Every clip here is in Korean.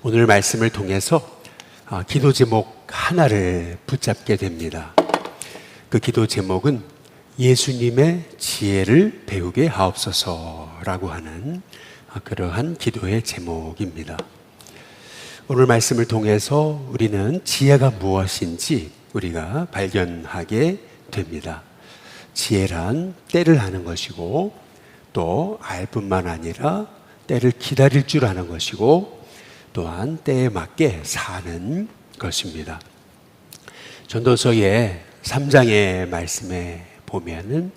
오늘 말씀을 통해서 기도 제목 하나를 붙잡게 됩니다. 그 기도 제목은 예수님의 지혜를 배우게 하옵소서라고 하는 그러한 기도의 제목입니다. 오늘 말씀을 통해서 우리는 지혜가 무엇인지 우리가 발견하게 됩니다. 지혜란 때를 아는 것이고 또 알 뿐만 아니라 때를 기다릴 줄 아는 것이고 또한 때에 맞게 사는 것입니다. 전도서의 3장의 말씀에 보면은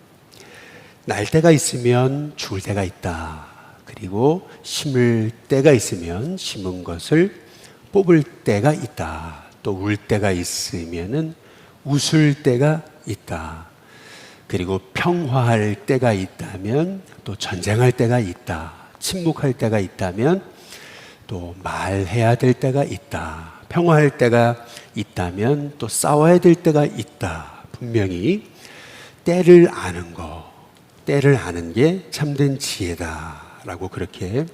날 때가 있으면 죽을 때가 있다. 그리고 심을 때가 있으면 심은 것을 뽑을 때가 있다. 또 울 때가 있으면은 웃을 때가 있다. 그리고 평화할 때가 있다면 또 전쟁할 때가 있다. 침묵할 때가 있다면 또 말해야 될 때가 있다. 평화할 때가 있다면 또 싸워야 될 때가 있다. 분명히 때를 아는 것, 때를 아는 게 참된 지혜다라고 그렇게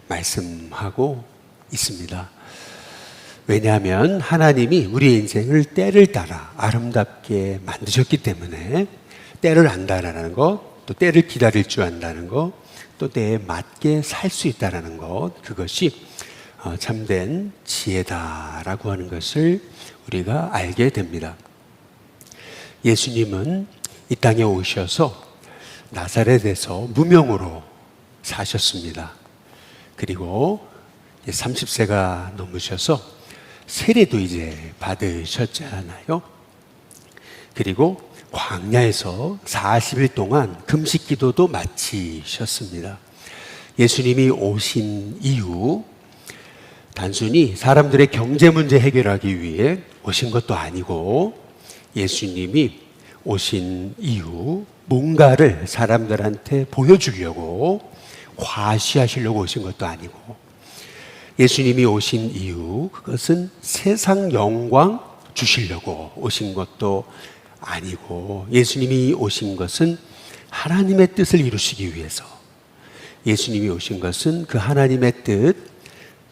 말씀하고 있습니다. 왜냐하면 하나님이 우리의 인생을 때를 따라 아름답게 만드셨기 때문에 때를 안다라는 것, 또 때를 기다릴 줄 안다는 것, 또 때에 맞게 살 수 있다는 것, 그것이 참된 지혜다라고 하는 것을 우리가 알게 됩니다. 예수님은 이 땅에 오셔서 나사렛에서 무명으로 사셨습니다. 그리고 30세가 넘으셔서 세례도 이제 받으셨잖아요. 그리고 광야에서 40일 동안 금식 기도도 마치셨습니다. 예수님이 오신 이후 단순히 사람들의 경제 문제 해결하기 위해 오신 것도 아니고 예수님이 오신 이후 뭔가를 사람들한테 보여주려고 과시하시려고 오신 것도 아니고 예수님이 오신 이후 그것은 세상 영광 주시려고 오신 것도 아니고 예수님이 오신 것은 하나님의 뜻을 이루시기 위해서 예수님이 오신 것은 그 하나님의 뜻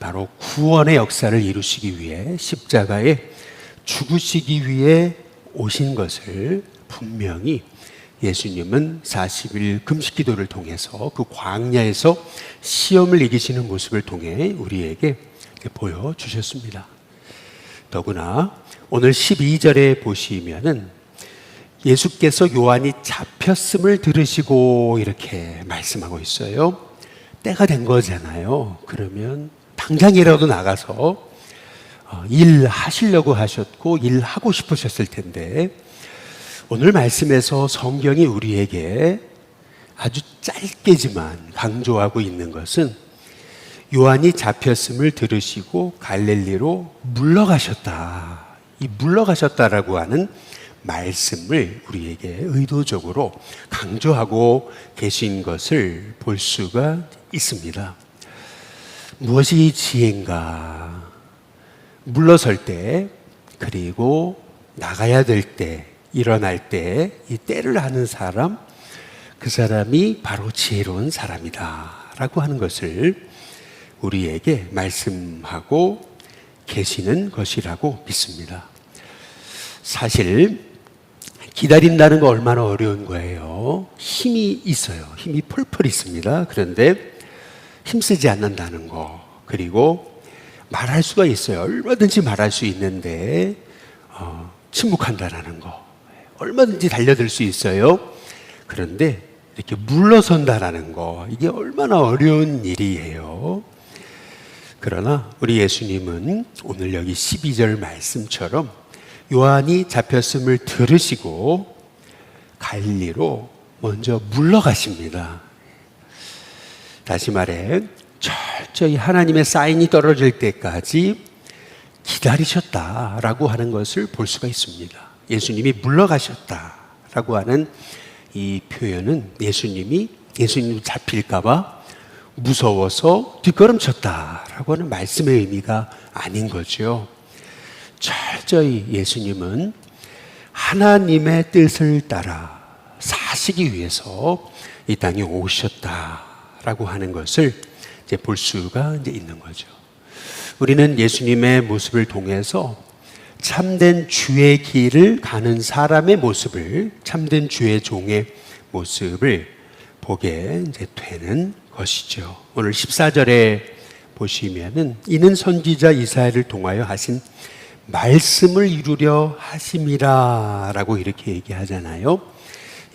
바로 구원의 역사를 이루시기 위해 십자가에 죽으시기 위해 오신 것을 분명히 예수님은 40일 금식 기도를 통해서 그 광야에서 시험을 이기시는 모습을 통해 우리에게 보여주셨습니다. 더구나 오늘 12절에 보시면은 예수께서 요한이 잡혔음을 들으시고 이렇게 말씀하고 있어요. 때가 된 거잖아요. 그러면 당장이라도 나가서 일하시려고 하셨고 일하고 싶으셨을 텐데 오늘 말씀에서 성경이 우리에게 아주 짧게지만 강조하고 있는 것은 요한이 잡혔음을 들으시고 갈릴리로 물러가셨다. 이 물러가셨다라고 하는 말씀을 우리에게 의도적으로 강조하고 계신 것을 볼 수가 있습니다. 무엇이 지혜인가? 물러설 때, 그리고 나가야 될 때, 일어날 때, 이 때를 아는 사람, 그 사람이 바로 지혜로운 사람이다. 라고 하는 것을 우리에게 말씀하고 계시는 것이라고 믿습니다. 사실, 기다린다는 거 얼마나 어려운 거예요. 힘이 있어요. 힘이 펄펄 있습니다. 그런데 힘쓰지 않는다는 거, 그리고 말할 수가 있어요. 얼마든지 말할 수 있는데 침묵한다라는 거, 얼마든지 달려들 수 있어요. 그런데 이렇게 물러선다라는 거, 이게 얼마나 어려운 일이에요. 그러나 우리 예수님은 오늘 여기 12절 말씀처럼 요한이 잡혔음을 들으시고 갈릴리로 먼저 물러가십니다. 다시 말해 철저히 하나님의 사인이 떨어질 때까지 기다리셨다라고 하는 것을 볼 수가 있습니다. 예수님이 물러가셨다라고 하는 이 표현은 예수님 잡힐까 봐 무서워서 뒷걸음쳤다라고 하는 말씀의 의미가 아닌 거죠. 철저히 예수님은 하나님의 뜻을 따라 사시기 위해서 이 땅에 오셨다라고 하는 것을 이제 볼 수가 이제 있는 거죠. 우리는 예수님의 모습을 통해서 참된 주의 길을 가는 사람의 모습을, 참된 주의 종의 모습을 보게 이제 되는 것이죠. 오늘 14절에 보시면은 이는 선지자 이사야를 통하여 하신 말씀을 이루려 하심이라 라고 이렇게 얘기하잖아요.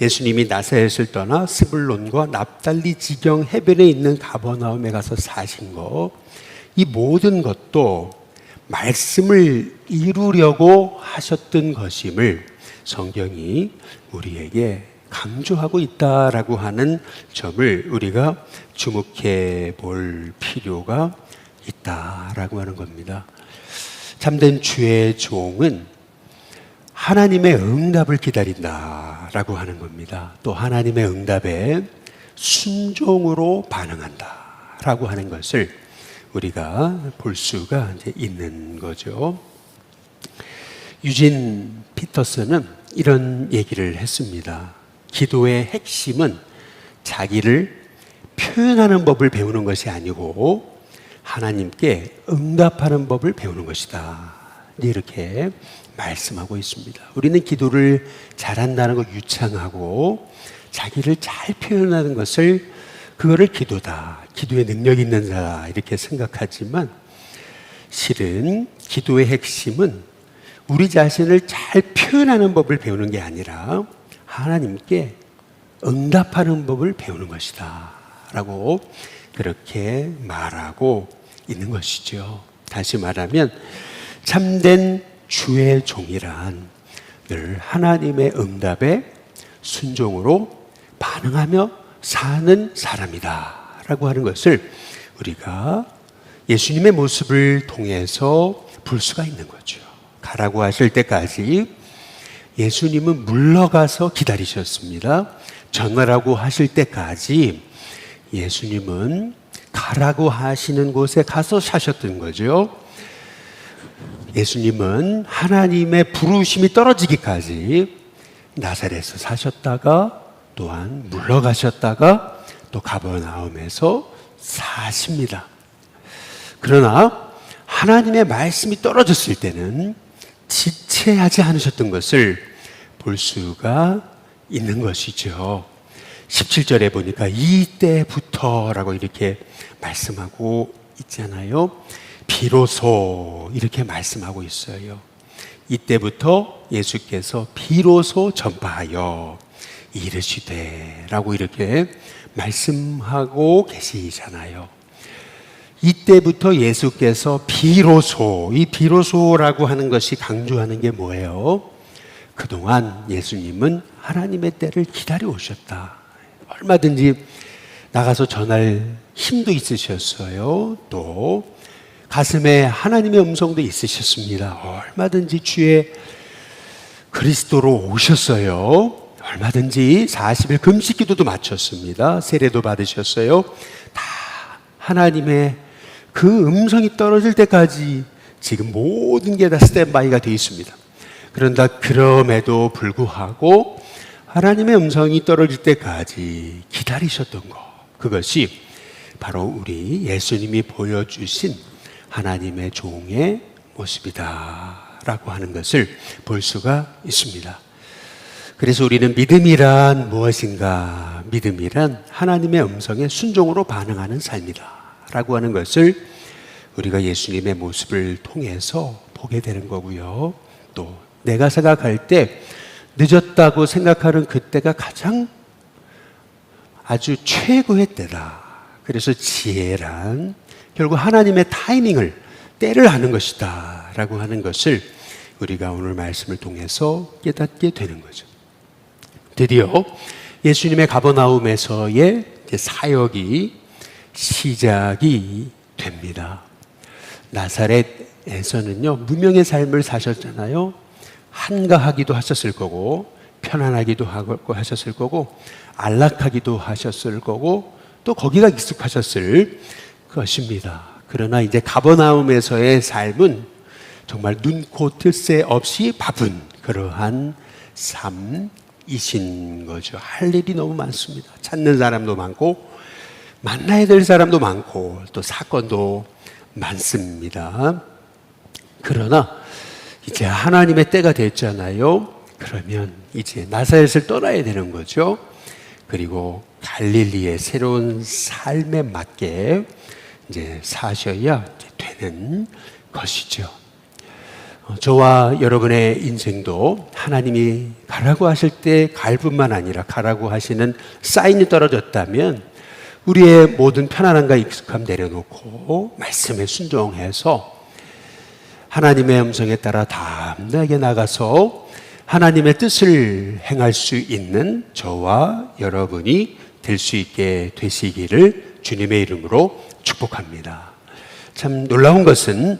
예수님이 나사렛을 떠나 스불론과 납달리 지경 해변에 있는 가버나움에 가서 사신 것, 이 모든 것도 말씀을 이루려고 하셨던 것임을 성경이 우리에게 강조하고 있다라고 하는 점을 우리가 주목해 볼 필요가 있다라고 하는 겁니다. 참된 주의 종은 하나님의 응답을 기다린다라고 하는 겁니다. 또 하나님의 응답에 순종으로 반응한다라고 하는 것을 우리가 볼 수가 이제 있는 거죠. 유진 피터슨은 이런 얘기를 했습니다. 기도의 핵심은 자기를 표현하는 법을 배우는 것이 아니고 하나님께 응답하는 법을 배우는 것이다. 이렇게 말씀하고 있습니다. 우리는 기도를 잘한다는 걸 유창하고 자기를 잘 표현하는 것을 그거를 기도다, 기도의 능력 있는 자다 이렇게 생각하지만 실은 기도의 핵심은 우리 자신을 잘 표현하는 법을 배우는 게 아니라 하나님께 응답하는 법을 배우는 것이다 라고 그렇게 말하고 있는 것이죠. 다시 말하면 참된 주의 종이란 늘 하나님의 응답에 순종으로 반응하며 사는 사람이다 라고 하는 것을 우리가 예수님의 모습을 통해서 볼 수가 있는 거죠. 가라고 하실 때까지 예수님은 물러가서 기다리셨습니다. 전하라고 하실 때까지 예수님은 가라고 하시는 곳에 가서 사셨던 거죠. 예수님은 하나님의 부르심이 떨어지기까지 나사렛에서 사셨다가 또한 물러가셨다가 또 가버나움에서 사십니다. 그러나 하나님의 말씀이 떨어졌을 때는 지체하지 않으셨던 것을 볼 수가 있는 것이죠. 17절에 보니까 이때부터라고 이렇게 말씀하고 있잖아요. 비로소 이렇게 말씀하고 있어요. 이때부터 예수께서 비로소 전파하여 이르시되 라고 이렇게 말씀하고 계시잖아요. 이때부터 예수께서 비로소, 이 비로소라고 하는 것이 강조하는 게 뭐예요? 그동안 예수님은 하나님의 때를 기다려 오셨다. 얼마든지 나가서 전할 힘도 있으셨어요. 또 가슴에 하나님의 음성도 있으셨습니다. 얼마든지 주의 그리스도로 오셨어요. 얼마든지 40일 금식 기도도 마쳤습니다. 세례도 받으셨어요. 다 하나님의 그 음성이 떨어질 때까지 지금 모든 게 다 스탠바이가 되어 있습니다. 그럼에도 불구하고 하나님의 음성이 떨어질 때까지 기다리셨던 것, 그것이 바로 우리 예수님이 보여주신 하나님의 종의 모습이다 라고 하는 것을 볼 수가 있습니다. 그래서 우리는 믿음이란 무엇인가? 믿음이란 하나님의 음성에 순종으로 반응하는 삶이다 라고 하는 것을 우리가 예수님의 모습을 통해서 보게 되는 거고요. 또 내가 생각할 때 늦었다고 생각하는 그때가 가장 아주 최고의 때다. 그래서 지혜란 결국 하나님의 타이밍을, 때를 아는 것이다 라고 하는 것을 우리가 오늘 말씀을 통해서 깨닫게 되는 거죠. 드디어 예수님의 가버나움에서의 사역이 시작이 됩니다. 나사렛에서는요, 무명의 삶을 사셨잖아요. 한가하기도 하셨을 거고, 편안하기도 하고 하셨을 거고, 안락하기도 하셨을 거고, 또 거기가 익숙하셨을 것입니다. 그러나 이제 가버나움에서의 삶은 정말 눈코 뜰 새 없이 바쁜 그러한 삶이신 거죠. 할 일이 너무 많습니다. 찾는 사람도 많고, 만나야 될 사람도 많고, 또 사건도 많습니다. 그러나 이제 하나님의 때가 됐잖아요. 그러면 이제 나사렛을 떠나야 되는 거죠. 그리고 갈릴리의 새로운 삶에 맞게 이제 사셔야 되는 것이죠. 저와 여러분의 인생도 하나님이 가라고 하실 때 갈 뿐만 아니라 가라고 하시는 사인이 떨어졌다면 우리의 모든 편안함과 익숙함 내려놓고 말씀에 순종해서 하나님의 음성에 따라 담대하게 나가서 하나님의 뜻을 행할 수 있는 저와 여러분이 될 수 있게 되시기를 주님의 이름으로 축복합니다. 참 놀라운 것은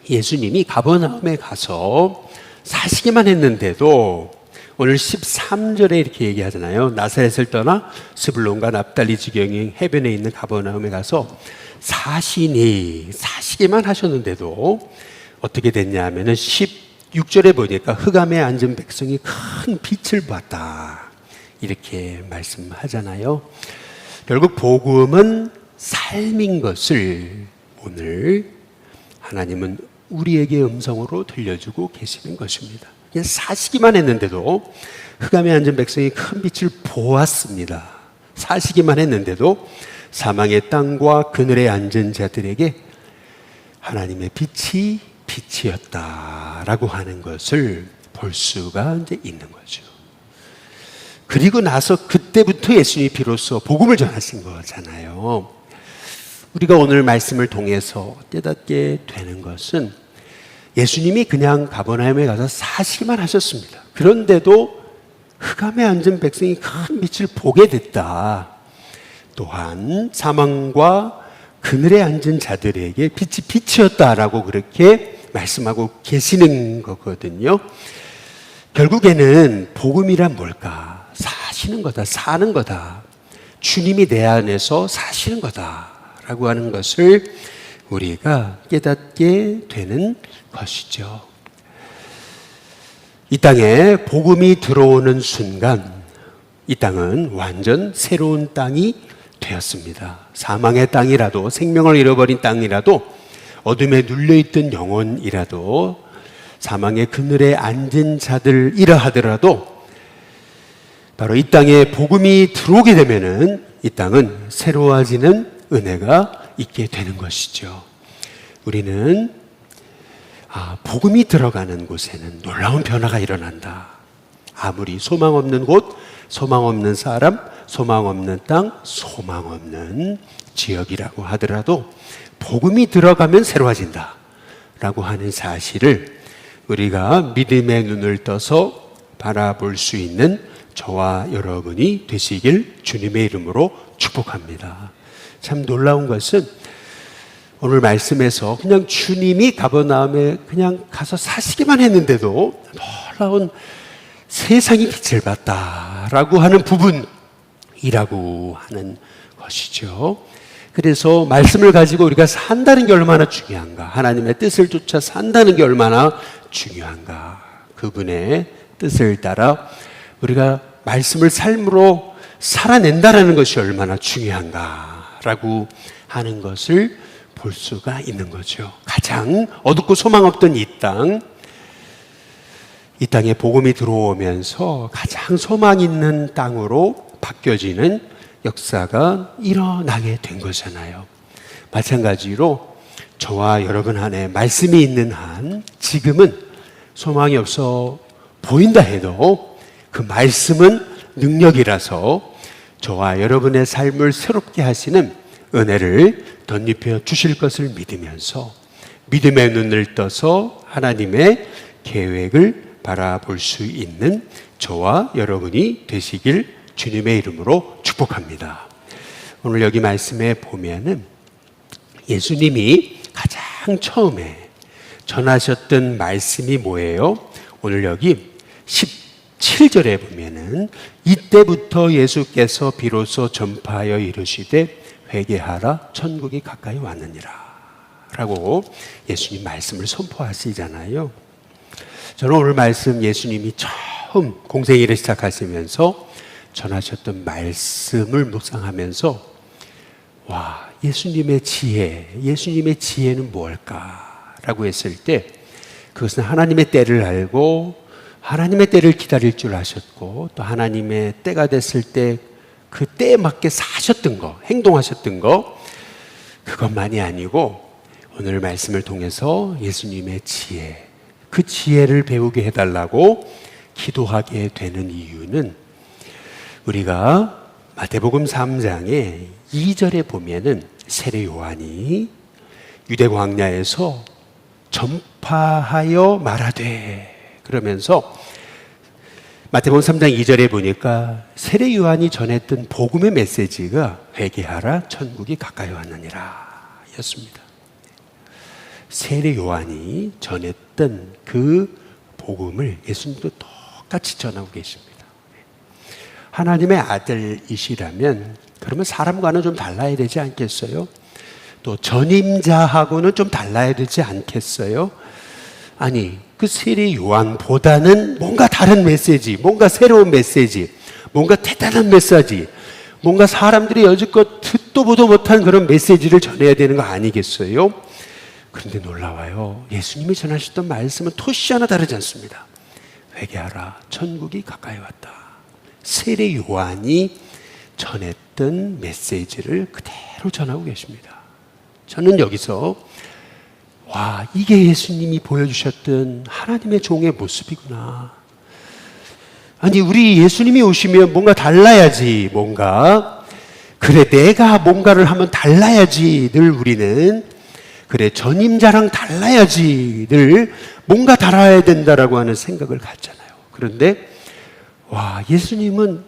예수님이 가버나움에 가서 사시기만 했는데도 오늘 13절에 이렇게 얘기하잖아요. 나사렛을 떠나 스불론과 납달리 지경의 해변에 있는 가버나움에 가서 사시기만 하셨는데도 어떻게 됐냐 하면은 16절에 보니까 흑암에 앉은 백성이 큰 빛을 봤다. 이렇게 말씀하잖아요. 결국 복음은 삶인 것을 오늘 하나님은 우리에게 음성으로 들려주고 계시는 것입니다. 사시기만 했는데도 흑암에 앉은 백성이 큰 빛을 보았습니다. 사시기만 했는데도 사망의 땅과 그늘에 앉은 자들에게 하나님의 빛이 빛이었다라고 하는 것을 볼 수가 이제 있는 거죠. 그리고 나서 그때부터 예수님이 비로소 복음을 전하신 거잖아요. 우리가 오늘 말씀을 통해서 깨닫게 되는 것은 예수님이 그냥 가버나움에 가서 사시기만 하셨습니다. 그런데도 흑암에 앉은 백성이 큰 빛을 보게 됐다. 또한 사망과 그늘에 앉은 자들에게 빛이 빛이었다라고 그렇게 말씀하고 계시는 거거든요. 결국에는 복음이란 뭘까? 사시는 거다, 사는 거다. 주님이 내 안에서 사시는 거다라고 하는 것을 우리가 깨닫게 되는 것이죠. 이 땅에 복음이 들어오는 순간 이 땅은 완전 새로운 땅이 되었습니다. 사망의 땅이라도, 생명을 잃어버린 땅이라도, 어둠에 눌려있던 영혼이라도, 사망의 그늘에 앉은 자들이라 하더라도 바로 이 땅에 복음이 들어오게 되면은 이 땅은 새로워지는 은혜가 있게 되는 것이죠. 우리는 복음이 들어가는 곳에는 놀라운 변화가 일어난다. 아무리 소망 없는 곳, 소망 없는 사람, 소망 없는 땅, 소망 없는 지역이라고 하더라도 복음이 들어가면 새로워진다 라고 하는 사실을 우리가 믿음의 눈을 떠서 바라볼 수 있는 저와 여러분이 되시길 주님의 이름으로 축복합니다. 참 놀라운 것은 오늘 말씀에서 그냥 주님이 가버나움에 그냥 가서 사시기만 했는데도 놀라운 세상이 빛을 봤다라고 하는 부분이라고 하는 것이죠. 그래서 말씀을 가지고 우리가 산다는 게 얼마나 중요한가, 하나님의 뜻을 쫓아 산다는 게 얼마나 중요한가, 그분의 뜻을 따라 우리가 말씀을 삶으로 살아낸다는 것이 얼마나 중요한가라고 하는 것을 볼 수가 있는 거죠. 가장 어둡고 소망 없던 이 땅에 복음이 들어오면서 가장 소망 있는 땅으로 바뀌어지는 역사가 일어나게 된 거잖아요. 마찬가지로 저와 여러분 안에 말씀이 있는 한 지금은 소망이 없어 보인다 해도 그 말씀은 능력이라서 저와 여러분의 삶을 새롭게 하시는 은혜를 덧입혀 주실 것을 믿으면서 믿음의 눈을 떠서 하나님의 계획을 바라볼 수 있는 저와 여러분이 되시길 주님의 이름으로 축복합니다. 오늘 여기 말씀에 보면은 예수님이 가장 처음에 전하셨던 말씀이 뭐예요? 오늘 여기 17절에 보면은 이때부터 예수께서 비로소 전파하여 이르시되 회개하라 천국이 가까이 왔느니라 라고 예수님 말씀을 선포하시잖아요. 저는 오늘 말씀 예수님이 처음 공생일을 시작하시면서 전하셨던 말씀을 묵상하면서 와, 예수님의 지혜, 예수님의 지혜는 무엇일까라고 했을 때 그것은 하나님의 때를 알고 하나님의 때를 기다릴 줄 아셨고 또 하나님의 때가 됐을 때 그 때에 맞게 사셨던 거, 행동하셨던 거, 그것만이 아니고 오늘 말씀을 통해서 예수님의 지혜, 그 지혜를 배우게 해달라고 기도하게 되는 이유는 우리가 마태복음 3장의 2절에 보면은 세례 요한이 유대 광야에서 전파하여 말하되 그러면서 마태복음 3장 2절에 보니까 세례 요한이 전했던 복음의 메시지가 회개하라 천국이 가까이 왔느니라 였습니다. 세례 요한이 전했던 그 복음을 예수님도 똑같이 전하고 계십니다. 하나님의 아들이시라면 그러면 사람과는 좀 달라야 되지 않겠어요? 또 전임자하고는 좀 달라야 되지 않겠어요? 아니, 그 세례 요한보다는 뭔가 다른 메시지, 뭔가 새로운 메시지, 뭔가 대단한 메시지, 뭔가 사람들이 여지껏 듣도 보도 못한 그런 메시지를 전해야 되는 거 아니겠어요? 그런데 놀라워요. 예수님이 전하셨던 말씀은 토시 하나 다르지 않습니다. 회개하라, 천국이 가까이 왔다. 세례 요한이 전했던 메시지를 그대로 전하고 계십니다. 저는 여기서 와, 이게 예수님이 보여주셨던 하나님의 종의 모습이구나. 아니, 우리 예수님이 오시면 뭔가 달라야지, 뭔가. 그래, 내가 뭔가를 하면 달라야지, 늘 우리는. 그래, 전임자랑 달라야지, 늘 뭔가 달아야 된다라고 하는 생각을 갖잖아요. 그런데, 와, 예수님은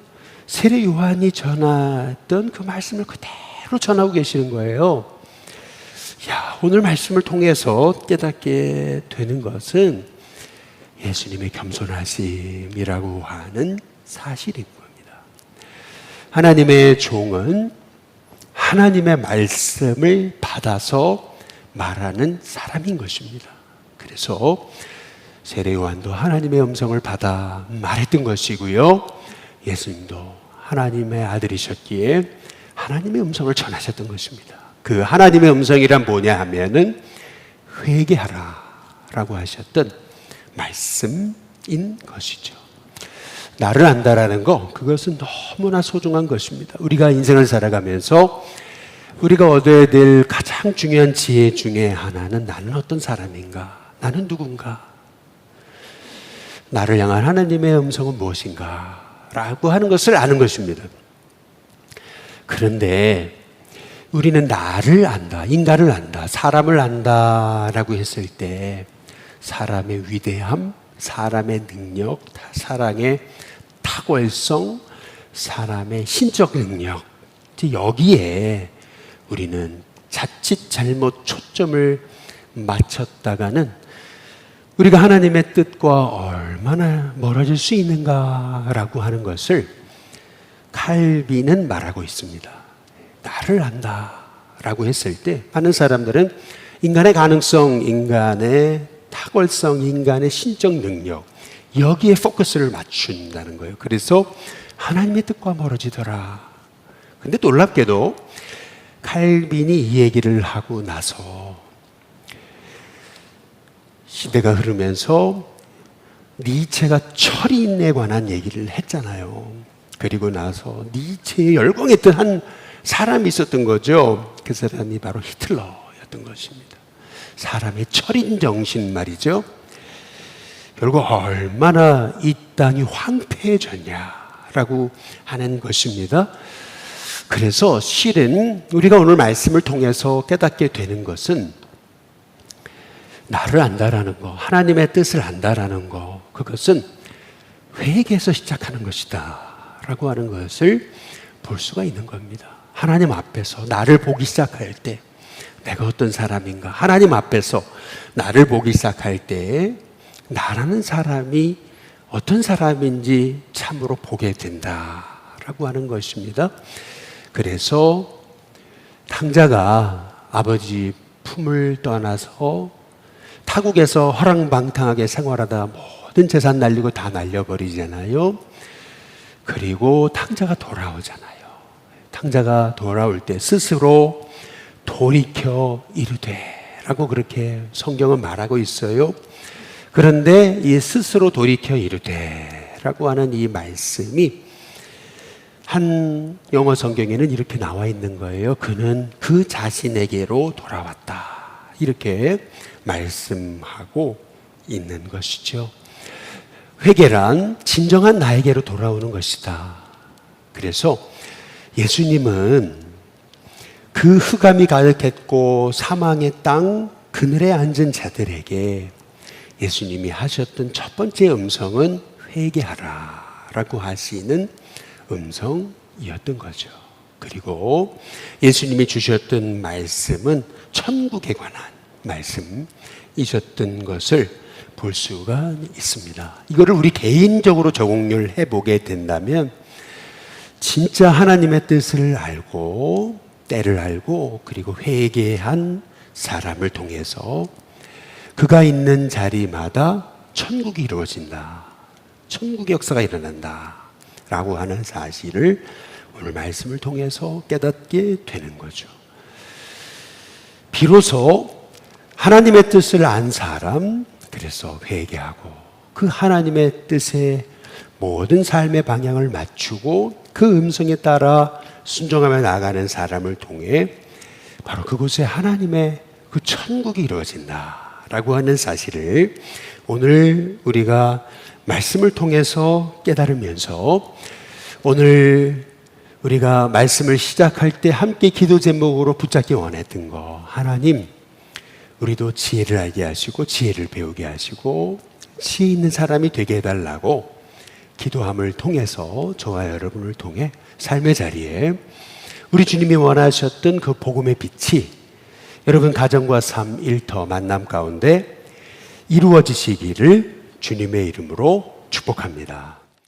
세례 요한이 전했던 그 말씀을 그대로 전하고 계시는 거예요. 야, 오늘 말씀을 통해서 깨닫게 되는 것은 예수님의 겸손하심이라고 하는 사실인 겁니다. 하나님의 종은 하나님의 말씀을 받아서 말하는 사람인 것입니다. 그래서 세례 요한도 하나님의 음성을 받아 말했던 것이고요. 예수님도 하나님의 아들이셨기에 하나님의 음성을 전하셨던 것입니다. 그 하나님의 음성이란 뭐냐 하면은 회개하라 라고 하셨던 말씀인 것이죠. 나를 안다라는 거, 그것은 너무나 소중한 것입니다. 우리가 인생을 살아가면서 우리가 얻어야 될 가장 중요한 지혜 중에 하나는 나는 어떤 사람인가? 나는 누군가? 나를 향한 하나님의 음성은 무엇인가? 라고 하는 것을 아는 것입니다. 그런데 우리는 나를 안다, 인간을 안다, 사람을 안다라고 했을 때 사람의 위대함, 사람의 능력, 사람의 탁월성, 사람의 신적 능력, 여기에 우리는 자칫 잘못 초점을 맞췄다가는 우리가 하나님의 뜻과 얼마나 멀어질 수 있는가라고 하는 것을 칼빈은 말하고 있습니다. 나를 안다라고 했을 때 많은 사람들은 인간의 가능성, 인간의 탁월성, 인간의 신적 능력, 여기에 포커스를 맞춘다는 거예요. 그래서 하나님의 뜻과 멀어지더라. 근데 놀랍게도 칼빈이 이 얘기를 하고 나서 시대가 흐르면서 니체가 철인에 관한 얘기를 했잖아요. 그리고 나서 니체에 열광했던 한 사람이 있었던 거죠. 그 사람이 바로 히틀러였던 것입니다. 사람의 철인 정신 말이죠. 결국 얼마나 이 땅이 황폐해졌냐라고 하는 것입니다. 그래서 실은 우리가 오늘 말씀을 통해서 깨닫게 되는 것은 나를 안다라는 거, 하나님의 뜻을 안다라는 거, 그것은 회개에서 시작하는 것이다 라고 하는 것을 볼 수가 있는 겁니다. 하나님 앞에서 나를 보기 시작할 때 내가 어떤 사람인가, 하나님 앞에서 나를 보기 시작할 때 나라는 사람이 어떤 사람인지 참으로 보게 된다라고 하는 것입니다. 그래서 탕자가 아버지 품을 떠나서 타국에서 허랑방탕하게 생활하다 모든 재산 날리고 다 날려버리잖아요. 그리고 탕자가 돌아오잖아요. 탕자가 돌아올 때 스스로 돌이켜 이르되라고 그렇게 성경은 말하고 있어요. 그런데 이 스스로 돌이켜 이르되라고 하는 이 말씀이 한 영어 성경에는 이렇게 나와 있는 거예요. 그는 그 자신에게로 돌아왔다. 이렇게 말씀하고 있는 것이죠. 회개란 진정한 나에게로 돌아오는 것이다. 그래서 예수님은 그 흑암이 가득했고 사망의 땅 그늘에 앉은 자들에게 예수님이 하셨던 첫 번째 음성은 회개하라 라고 하시는 음성이었던 거죠. 그리고 예수님이 주셨던 말씀은 천국에 관한 말씀이셨던 것을 볼 수가 있습니다. 이거를 우리 개인적으로 적용을 해보게 된다면 진짜 하나님의 뜻을 알고 때를 알고 그리고 회개한 사람을 통해서 그가 있는 자리마다 천국이 이루어진다. 천국의 역사가 일어난다. 라고 하는 사실을 오늘 말씀을 통해서 깨닫게 되는 거죠. 비로소 하나님의 뜻을 안 사람, 그래서 회개하고 그 하나님의 뜻에 모든 삶의 방향을 맞추고 그 음성에 따라 순종하며 나가는 사람을 통해 바로 그곳에 하나님의 그 천국이 이루어진다라고 하는 사실을 오늘 우리가 말씀을 통해서 깨달으면서 오늘 우리가 말씀을 시작할 때 함께 기도 제목으로 붙잡기 원했던 거, 하나님 우리도 지혜를 알게 하시고 지혜를 배우게 하시고 지혜 있는 사람이 되게 해달라고 기도함을 통해서 저와 여러분을 통해 삶의 자리에 우리 주님이 원하셨던 그 복음의 빛이 여러분 가정과 삶, 일터, 만남 가운데 이루어지시기를 주님의 이름으로 축복합니다.